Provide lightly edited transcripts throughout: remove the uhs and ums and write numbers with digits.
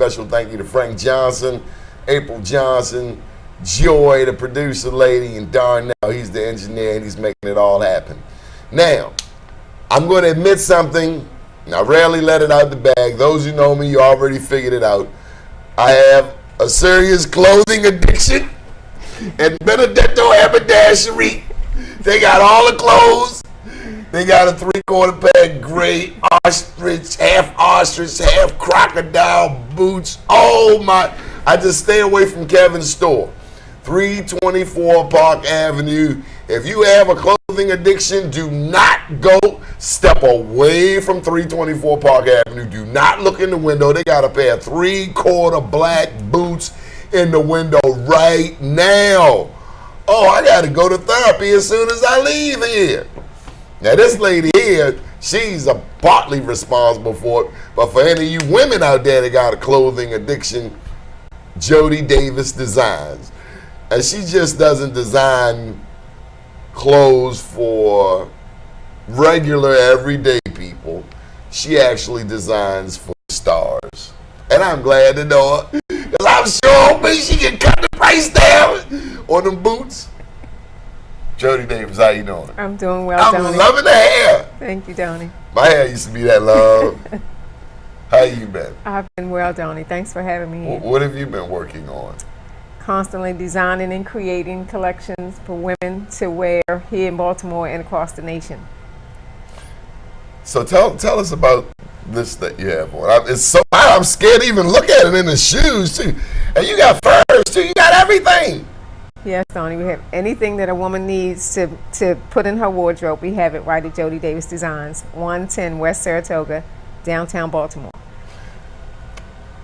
special thank you to Frank Johnson, April Johnson, Joy, the producer lady, and Darnell. He's the engineer, and he's making it all happen. Now, I'm going to admit something. I rarely let it out the bag. Those who know me, you already figured it out. I have a serious clothing addiction. And Benedetto Haberdashery, they got all the clothes. They got a 3/4 pair gray ostrich, half crocodile boots. Oh my, I just stay away from Kevin's store. 324 Park Avenue. If you have a clothing addiction, do not go. Step away from 324 Park Avenue. Do not look in the window. They got a pair of 3/4 black boots in the window right now. Oh, I got to go to therapy as soon as I leave here. Now, this lady here, she's partly responsible for it. But for any of you women out there that got a clothing addiction, Jody Davis Designs. And she just doesn't design clothes for regular, everyday people. She actually designs for stars. And I'm glad to know her, because I'm sure hoping she can cut the price down on them boots. Jody Davis, how you doing? I'm doing well, I'm Donnie. loving the hair. Thank you, Donnie. My hair used to be that long. How you been? I've been well, Donnie. Thanks for having me here. What have you been working on? Constantly designing and creating collections for women to wear here in Baltimore and across the nation. So tell us about this that you have on. It's so I'm scared to even look at it in the shoes too. And you got furs too. You got everything. Yes, Donnie. We have anything that a woman needs to put in her wardrobe. We have it right at Jody Davis Designs, 110 West Saratoga, downtown Baltimore.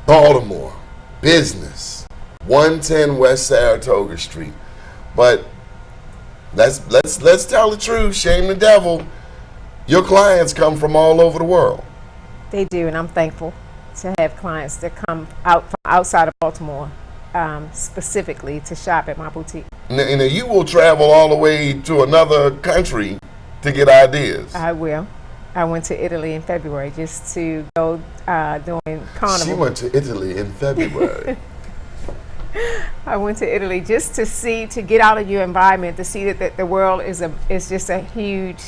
Baltimore business, 110 West Saratoga Street. But let's tell the truth. Shame the devil. Your clients come from all over the world. They do, and I'm thankful to have clients that come out from outside of Baltimore, specifically to shop at my boutique. And you will travel all the way to another country to get ideas. I will. I went to Italy in February just to go during Carnival. She went to Italy in February. I went to Italy just to get out of your environment, to see that the world is just a huge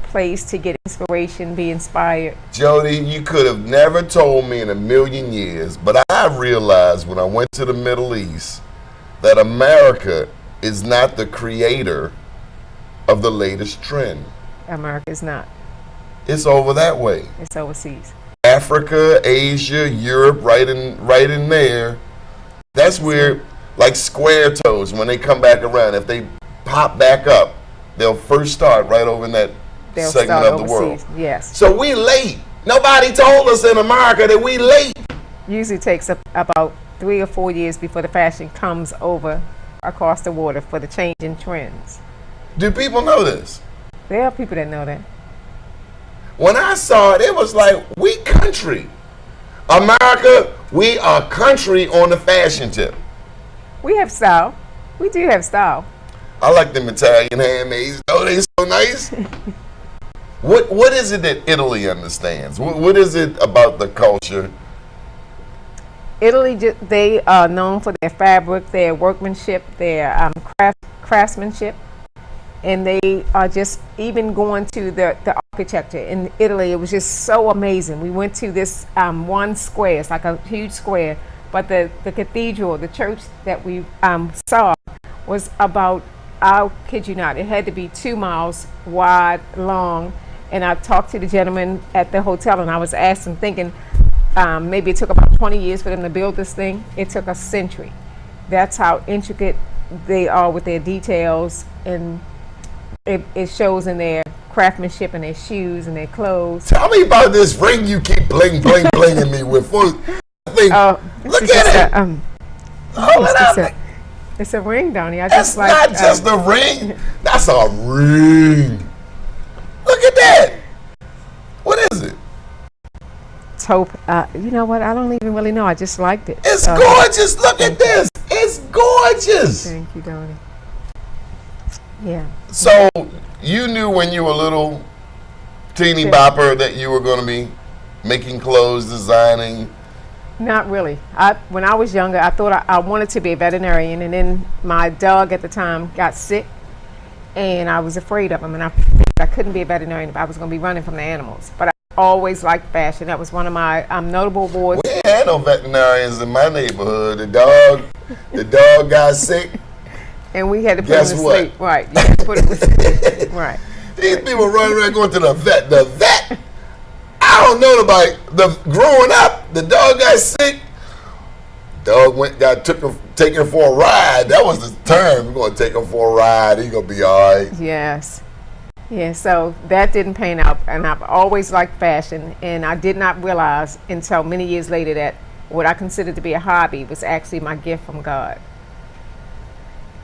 place to get inspiration, be inspired. Jody, you could have never told me in a million years, but I realized when I went to the Middle East that America is not the creator of the latest trend. America is not. It's over that way. It's overseas. Africa, Asia, Europe, right in there. That's where, like square toes, when they come back around, if they pop back up, they'll first start right over in that segment of the world. Yes. So we late. Nobody told us in America that we late. Usually takes about 3 or 4 years before the fashion comes over across the water for the change in trends. Do people know this? There are people that know that. When I saw it, it was like, we country. America, we are country on the fashion tip. We have style. We do have style. I like them Italian handmaids. Oh, they so nice. What is it that Italy understands? What is it about the culture? Italy, they are known for their fabric, their workmanship, their craftsmanship, and they are just even going to the architecture in Italy. It was just so amazing. We went to this one square. It's like a huge square, but the cathedral, the church that we saw was about, I'll kid you not, it had to be 2 miles wide, long. And I talked to the gentleman at the hotel, and I was asking, thinking maybe it took about 20 years for them to build this thing. It took a century. That's how intricate they are with their details, and it shows in their craftsmanship and their shoes and their clothes. Tell me about this ring you keep blinging me with. Look at it. Hold it up. It's a ring, Donnie. That's not just a ring. That's a ring. Look at that. What is it? Taupe. You know what? I don't even really know. I just liked it. It's gorgeous. Look at this. It's gorgeous. Thank you, Donnie. Yeah. So you knew when you were a little teeny bopper that you were going to be making clothes, designing. Not really. When I was younger, I thought I wanted to be a veterinarian, and then my dog at the time got sick, and I was afraid of him, and I figured I couldn't be a veterinarian if I was going to be running from the animals. But I always liked fashion. That was one of my notable awards. We ain't had no veterinarians in my neighborhood. The dog got sick. And we had to put him Guess to what? sleep. Right. You had to put him to sleep. Right. These people running around going to the vet. The vet? I don't know nobody. Growing up, the dog got sick. Dog taken him for a ride. That was the term. We're going to take him for a ride. He's going to be all right. Yes. Yeah, so that didn't pan out. And I've always liked fashion. And I did not realize until many years later that what I considered to be a hobby was actually my gift from God.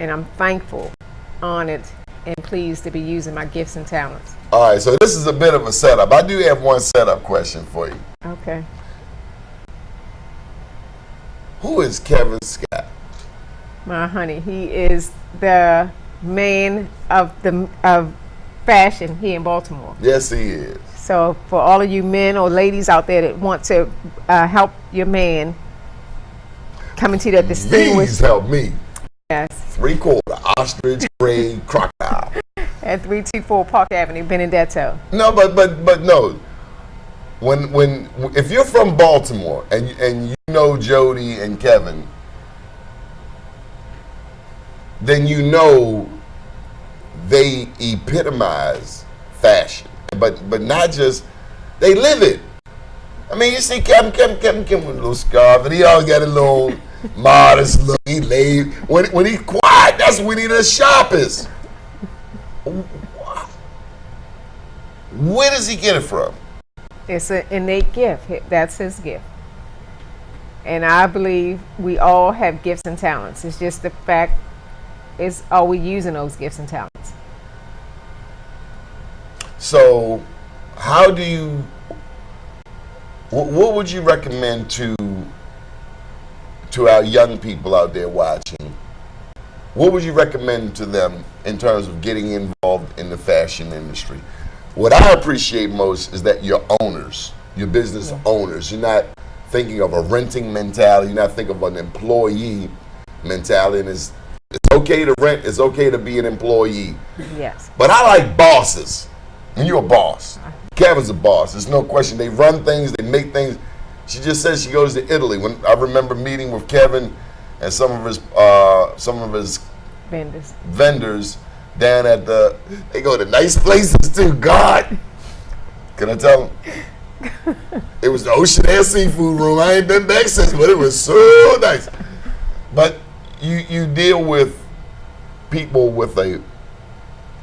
And I'm thankful, honored, and pleased to be using my gifts and talents. All right, so this is a bit of a setup. I do have one setup question for you. Okay. Who is Kevin Scott? My honey, he is the man of fashion here in Baltimore. Yes, he is. So for all of you men or ladies out there that want to help your man come into that distinguished. Please help me. Yes. 3/4 ostrich, gray, crocodile. At 324 Park Avenue, Benedetto. No, but no. If you're from Baltimore and you know Jody and Kevin, then you know they epitomize fashion, but not just they live it. I mean, you see Kevin with a little scarf, and he always got a little modest look. He laid when he's quiet. That's when he the sharpest. Where does he get it from? It's an innate gift. That's his gift. And I believe we all have gifts and talents. It's just the fact is, are we using those gifts and talents? So, how do you? What would you recommend to our young people out there watching? What would you recommend to them in terms of getting involved in the fashion industry? What I appreciate most is that you're owners, you're business owners. You're not thinking of a renting mentality. You're not thinking of an employee mentality. And it's okay to rent. It's okay to be an employee. Yes. But I like bosses. And you're a boss. Kevin's a boss. There's no question. They run things. They make things. She just said she goes to Italy. When I remember meeting with Kevin and some of his vendors down at they go to nice places too. God, can I tell them? It was the Ocean Air Seafood Room. I ain't been back since, but it was so nice. But you deal with people with a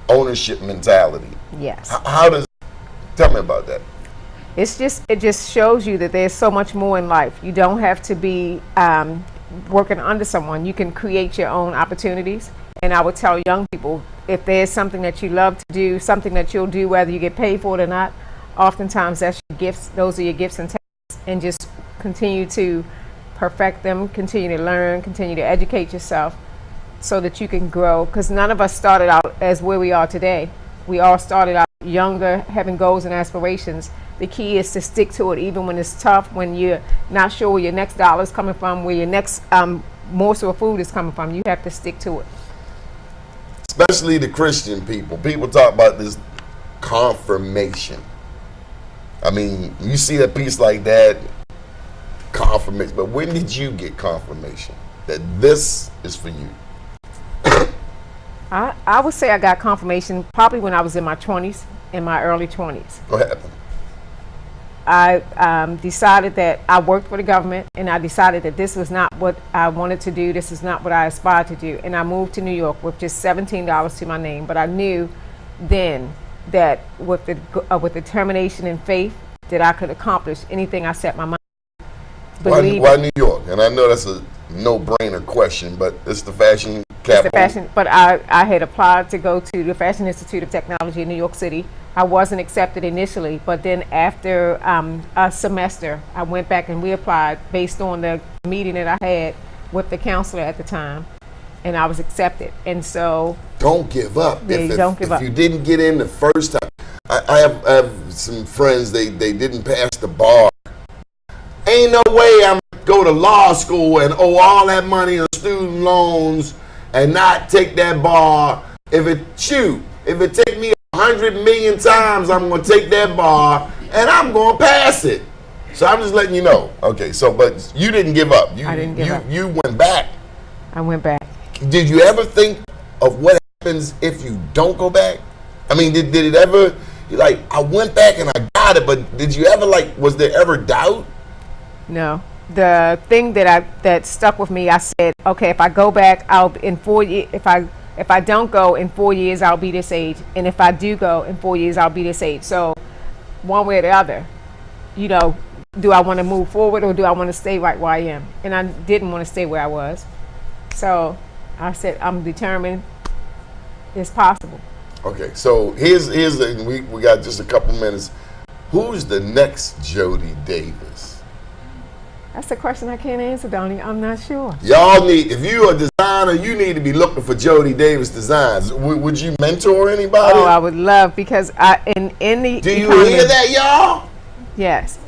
ownership mentality. Yes. Tell me about that. It just shows you that there's so much more in life. You don't have to be working under someone. You can create your own opportunities. And I would tell young people, if there's something that you love to do, something that you'll do whether you get paid for it or not, oftentimes that's your gifts. Those are your gifts and talents. And just continue to perfect them, continue to learn, continue to educate yourself so that you can grow. Because none of us started out as where we are today. We all started out younger, having goals and aspirations. The key is to stick to it even when it's tough, when you're not sure where your next dollar is coming from, where your next morsel of food is coming from. You have to stick to it. Especially the Christian people. People talk about this confirmation. I mean, you see a piece like that, confirmation. But when did you get confirmation that this is for you? I would say I got confirmation probably when I was in my 20s, in my early 20s. What happened? I decided that I worked for the government, and I decided that this was not what I wanted to do. This is not what I aspired to do. And I moved to New York with just $17 to my name. But I knew then that with determination and faith that I could accomplish anything I set my mind to. Why New York? And I know that's a no-brainer question, but it's the fashion capital. But I had applied to go to the Fashion Institute of Technology in New York City. I wasn't accepted initially, but then after a semester, I went back and reapplied based on the meeting that I had with the counselor at the time, and I was accepted. And so don't give up. Yeah, don't give up. If you didn't get in the first time, I have some friends. They didn't pass the bar. Ain't no way go to law school and owe all that money on student loans and not take that bar. If it take me 100 million times, I'm going to take that bar and I'm going to pass it. So I'm just letting you know. Okay, so but you didn't give up. I didn't give up. You went back. I went back. Did you ever think of what happens if you don't go back? I mean, did it ever, like, I went back and I got it, but did you ever, like, was there ever doubt? No. The thing that stuck with me, I said, okay, if I go back, I'll in 4 years. If I don't go in 4 years, I'll be this age, and if I do go in 4 years, I'll be this age. So, one way or the other, you know, do I want to move forward or do I want to stay right where I am? And I didn't want to stay where I was, so I said, I'm determined. It's possible. Okay, so here's we got just a couple minutes. Who's the next Jody Davis? That's a question I can't answer, Donnie. I'm not sure. Y'all need, if you're a designer, you need to be looking for Jody Davis designs. Would you mentor anybody? Oh, I would love, because in the Do you economy, hear that, y'all? Yes.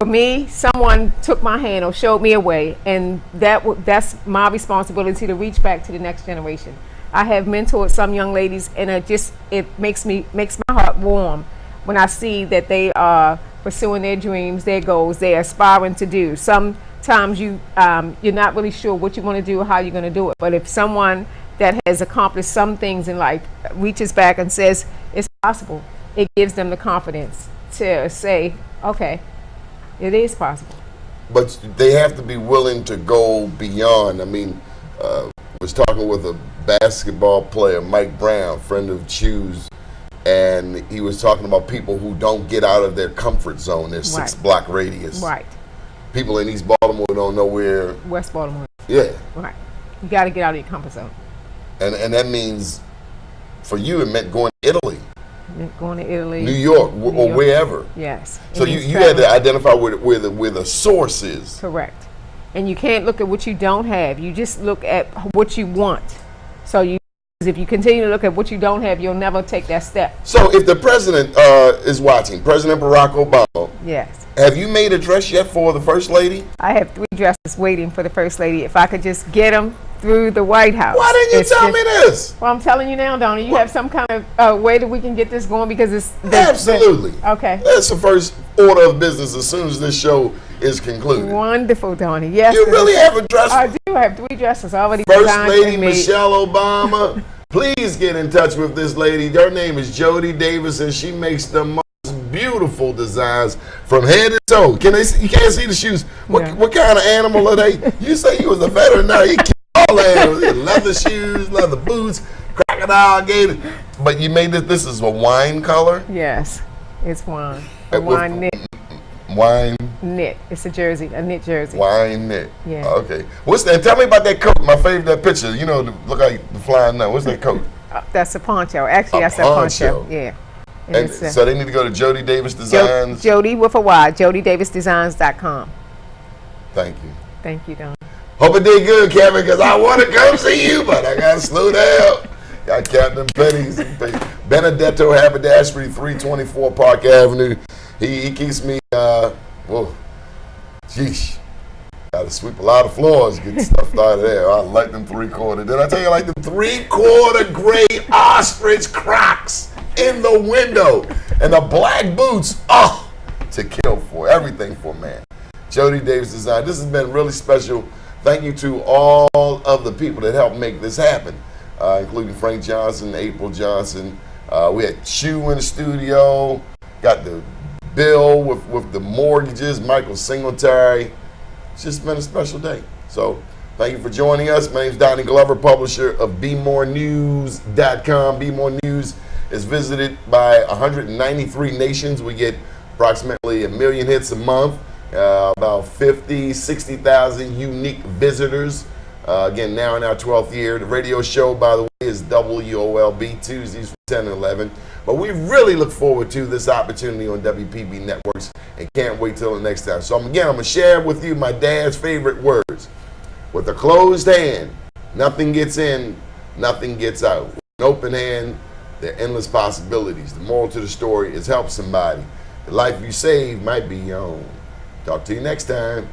For me, someone took my hand or showed me a way, and that's my responsibility to reach back to the next generation. I have mentored some young ladies, and it makes my heart warm when I see that they are pursuing their dreams, their goals, they're aspiring to do. Sometimes you're not really sure what you want to do or how you're going to do it. But if someone that has accomplished some things in life reaches back and says it's possible, it gives them the confidence to say, okay, it is possible. But they have to be willing to go beyond. I mean, I was talking with a basketball player, Mike Brown, friend of Chu's, and he was talking about people who don't get out of their comfort zone, their 6-block radius. Right. People in East Baltimore don't know where. West Baltimore. Yeah. Right. You got to get out of your comfort zone. And that means, for you, it meant going to Italy. Going to Italy, New York, or wherever. Yes. So you had to identify where the source is. Correct. And you can't look at what you don't have. You just look at what you want. So if you continue to look at what you don't have, you'll never take that step. So if the president is watching, President Barack Obama. Yes. Have you made a dress yet for the First Lady? I have 3 dresses waiting for the First Lady. If I could just get them through the White House. Why didn't you tell me this? Well, I'm telling you now, Donnie. You have some kind of way that we can get this going, because it's absolutely okay. That's the first order of business as soon as this show is concluded. Wonderful, Donnie. Yes. You really have a dress? I do have 3 dresses already. First Lady Michelle Obama. Please get in touch with this lady. Her name is Jody Davis, and she makes the most beautiful designs from head to toe. You can't see the shoes. What kind of animal are they? You say you was a veterinarian. You keep all the animals. Leather shoes, leather boots, crocodile gator. But you made this is a wine color? Yes, it's wine. A wine knit. Wine knit. It's a jersey, a knit jersey. Wine knit. Yeah. Okay. What's that? Tell me about that coat. My favorite picture. You know, look like the flying now. What's that coat? That's a poncho. Actually, that's a poncho. Yeah. And so they need to go to Jody Davis Designs. Jody with a Y. JodyDavisDesigns.com. Thank you. Thank you, Don. Hope it did good, Kevin, because I want to come see you, but I got to slow down. Got Captain Pennies. Benedetto Haberdashery, 324 Park Avenue. He keeps me, geesh. Got to sweep a lot of floors, get stuff out of there. I like them 3/4. Did I tell you I like them 3/4 gray ostrich Crocs in the window? And the black boots, to kill for. Everything for, man. Jody Davis Design. This has been really special. Thank you to all of the people that helped make this happen, including Frank Johnson, April Johnson. We had Chew in the studio. Got the Bill with the mortgages, Michael Singletary. It's just been a special day. So thank you for joining us. My name is Donnie Glover, publisher of BeMoreNews.com. Be More News is visited by 193 nations. We get approximately 1 million hits a month, about 50, 60,000 unique visitors. Again, now in our 12th year. The radio show, by the way, is WOLB, Tuesdays from 10 and 11. But we really look forward to this opportunity on WPB Networks and can't wait till the next time. So I'm going to share with you my dad's favorite words. With a closed hand, nothing gets in, nothing gets out. With an open hand, there are endless possibilities. The moral to the story is help somebody. The life you save might be your own. Talk to you next time.